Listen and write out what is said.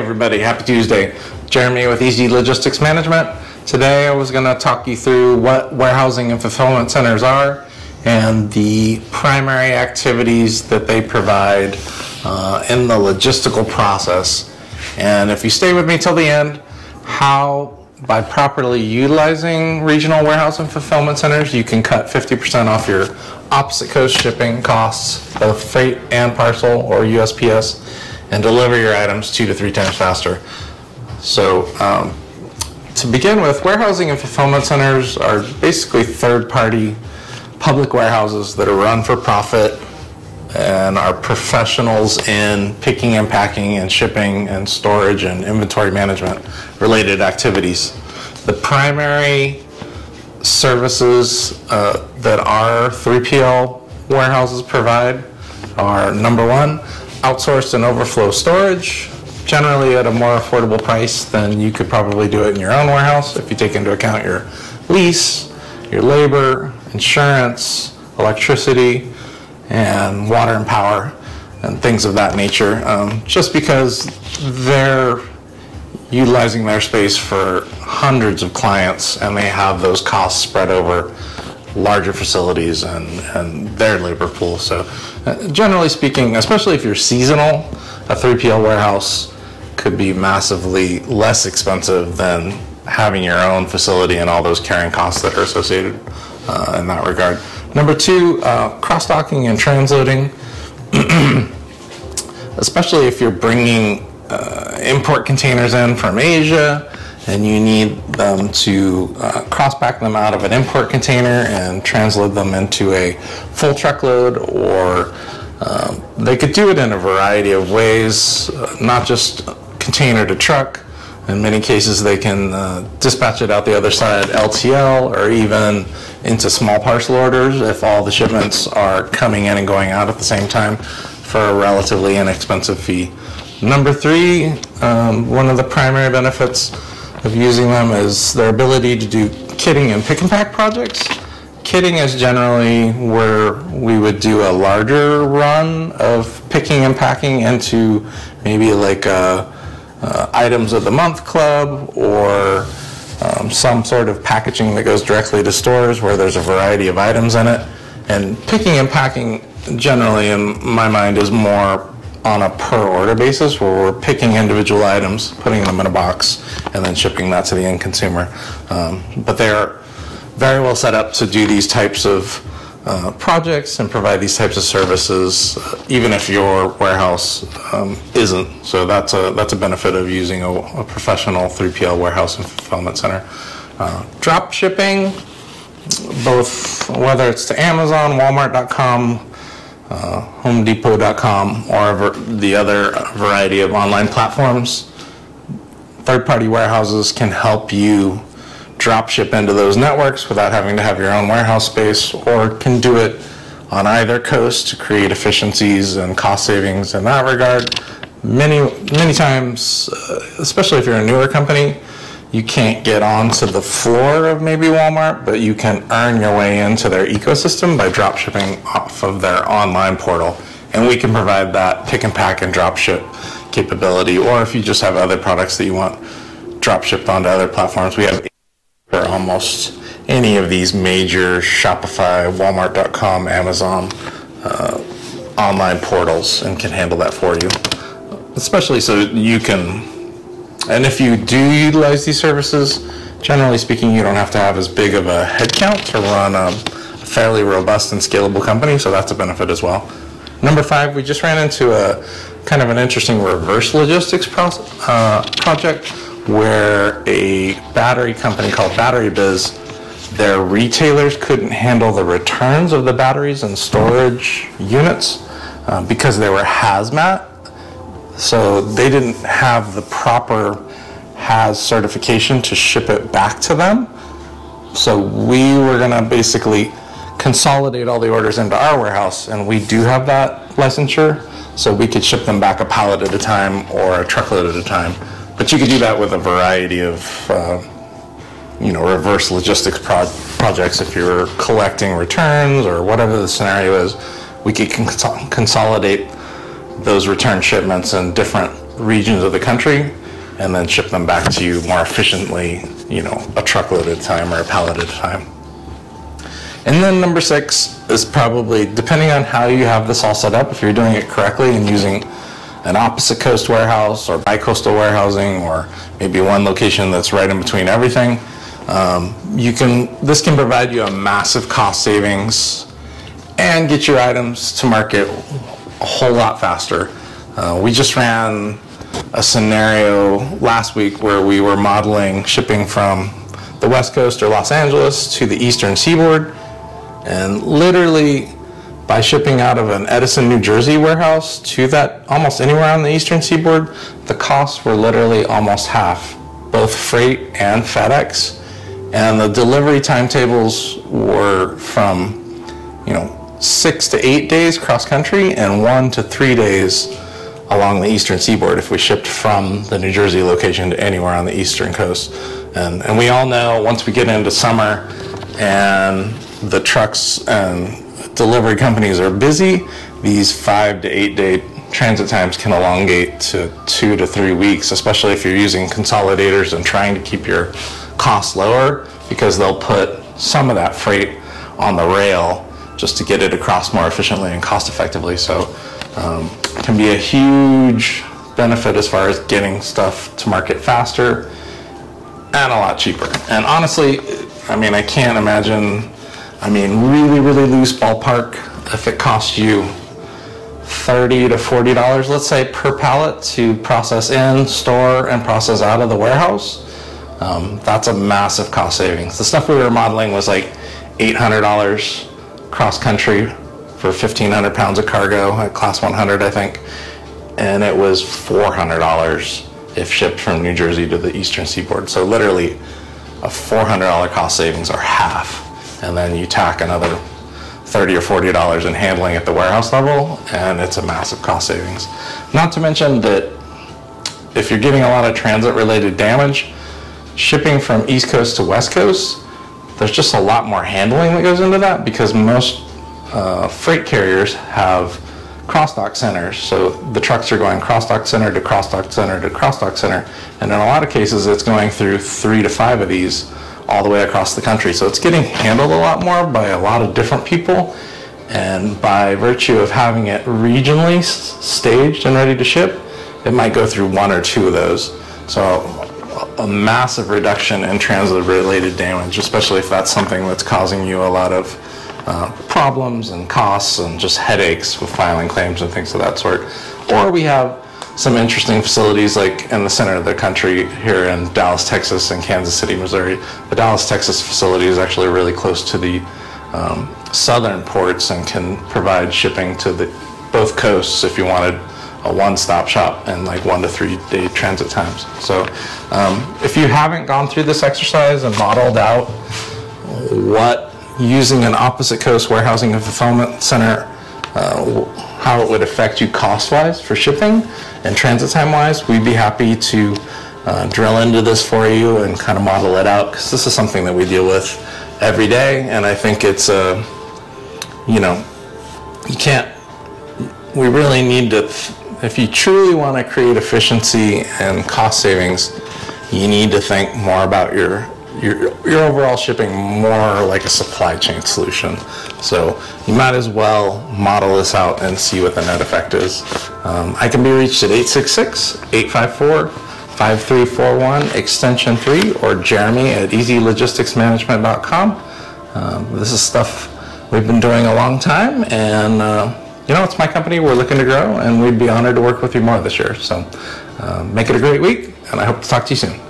everybody, happy Tuesday. Jeremy with Easy Logistics Management. Today I was going to talk you through what warehousing and fulfillment centers are and the primary activities that they provide in the logistical process. And if you stay with me till the end, how by properly utilizing regional warehouse and fulfillment centers, you can cut 50% off your opposite coast shipping costs, both freight and parcel or USPS, and deliver your items 2 to 3 times faster. So to begin with, warehousing and fulfillment centers are basically third-party public warehouses that are run for profit and are professionals in picking and packing and shipping and storage and inventory management related activities. The primary services that our 3PL warehouses provide are, number one, outsourced and overflow storage, generally at a more affordable price than you could probably do it in your own warehouse if you take into account your lease, your labor, insurance, electricity, and water and power and things of that nature, just because they're utilizing their space for hundreds of clients and they have those costs spread over larger facilities and their labor pool. So generally speaking, especially if you're seasonal, a 3PL warehouse could be massively less expensive than having your own facility and all those carrying costs that are associated in that regard. Number two, cross-docking and transloading, especially if you're bringing import containers in from Asia and you need them to cross-pack them out of an import container and transload them into a full truckload, or they could do it in a variety of ways, not just container to truck. In many cases, they can dispatch it out the other side, LTL, or even into small parcel orders if all the shipments are coming in and going out at the same time for a relatively inexpensive fee. Number three, one of the primary benefits of using them is their ability to do kitting and pick and pack projects. Kitting is generally where we would do a larger run of picking and packing into maybe like items of the month club, or some sort of packaging that goes directly to stores where there's a variety of items in it. And picking and packing generally in my mind is more on a per order basis, where we're picking individual items, putting them in a box, and then shipping that to the end consumer. But they're very well set up to do these types of projects and provide these types of services, even if your warehouse isn't. So that's a benefit of using a professional 3PL warehouse and fulfillment center. Drop shipping, both whether it's to Amazon, Walmart.com, HomeDepot.com, or the other variety of online platforms. Third-party warehouses can help you drop ship into those networks without having to have your own warehouse space, or can do it on either coast to create efficiencies and cost savings in that regard. Many times, especially if you're a newer company, you can't get onto the floor of maybe Walmart, but you can earn your way into their ecosystem by drop shipping off of their online portal. And we can provide that pick and pack and drop ship capability, or if you just have other products that you want drop shipped onto other platforms, we have for almost any of these major Shopify, Walmart.com, Amazon online portals, and can handle that for you. Especially so you can, and if you do utilize these services, generally speaking, you don't have to have as big of a headcount to run a fairly robust and scalable company, so that's a benefit as well. Number five, we just ran into a kind of an interesting reverse logistics project where a battery company called Battery Biz, their retailers couldn't handle the returns of the batteries and storage units because they were hazmat. So they didn't have the proper HAZ certification to ship it back to them. So we were going to basically consolidate all the orders into our warehouse, and we do have that licensure, so we could ship them back a pallet at a time or a truckload at a time. But you could do that with a variety of reverse logistics projects. If you're collecting returns or whatever the scenario is, we could consolidate those return shipments in different regions of the country and then ship them back to you more efficiently, a truckload at a time or a pallet at a time. And then number 6 is probably, depending on how you have this all set up, if you're doing it correctly and using an opposite coast warehouse or bi-coastal warehousing, or maybe one location that's right in between everything, this can provide you a massive cost savings and get your items to market a whole lot faster. We just ran a scenario last week where we were modeling shipping from the West Coast or Los Angeles to the Eastern Seaboard, and literally by shipping out of an Edison, New Jersey warehouse to that almost anywhere on the Eastern Seaboard, the costs were literally almost half, both freight and FedEx, and the delivery timetables were from 6 to 8 days cross country and 1 to 3 days along the Eastern Seaboard if we shipped from the New Jersey location to anywhere on the Eastern Coast. And we all know once we get into summer and the trucks and delivery companies are busy, these 5 to 8 day transit times can elongate to 2 to 3 weeks, especially if you're using consolidators and trying to keep your costs lower, because they'll put some of that freight on the rail just to get it across more efficiently and cost effectively. So it can be a huge benefit as far as getting stuff to market faster and a lot cheaper. And honestly, I can't imagine, really, really loose ballpark, if it costs you $30 to $40, let's say, per pallet to process in, store, and process out of the warehouse, that's a massive cost savings. The stuff we were modeling was like $800 cross country for 1,500 pounds of cargo at Class 100, I think, and it was $400 if shipped from New Jersey to the Eastern Seaboard. So literally a $400 cost savings, or half. And then you tack another $30 or $40 in handling at the warehouse level, and it's a massive cost savings. Not to mention that if you're getting a lot of transit-related damage, shipping from East Coast to West Coast, there's just a lot more handling that goes into that, because most freight carriers have cross-dock centers. So the trucks are going cross-dock center to cross-dock center to cross-dock center, and in a lot of cases it's going through 3 to 5 of these all the way across the country. So it's getting handled a lot more by a lot of different people, and by virtue of having it regionally staged and ready to ship, it might go through 1 or 2 of those. So a massive reduction in transit-related damage, especially if that's something that's causing you a lot of problems and costs and just headaches with filing claims and things of that sort. Or we have some interesting facilities like in the center of the country here in Dallas, Texas, and Kansas City, Missouri. The Dallas, Texas facility is actually really close to the southern ports and can provide shipping to both coasts if you wanted a one-stop shop and like 1 to 3 day transit times. So if you haven't gone through this exercise and modeled out what using an opposite coast warehousing and fulfillment center, how it would affect you cost-wise for shipping and transit time-wise, we'd be happy to drill into this for you and kind of model it out, because this is something that we deal with every day, and I think it's we really need to, if you truly want to create efficiency and cost savings, you need to think more about your overall shipping more like a supply chain solution. So you might as well model this out and see what the net effect is. I can be reached at 866-854-5341, extension 3, or Jeremy at easylogisticsmanagement.com. This is stuff we've been doing a long time, and it's my company. We're looking to grow, and we'd be honored to work with you more this year. So make it a great week, and I hope to talk to you soon.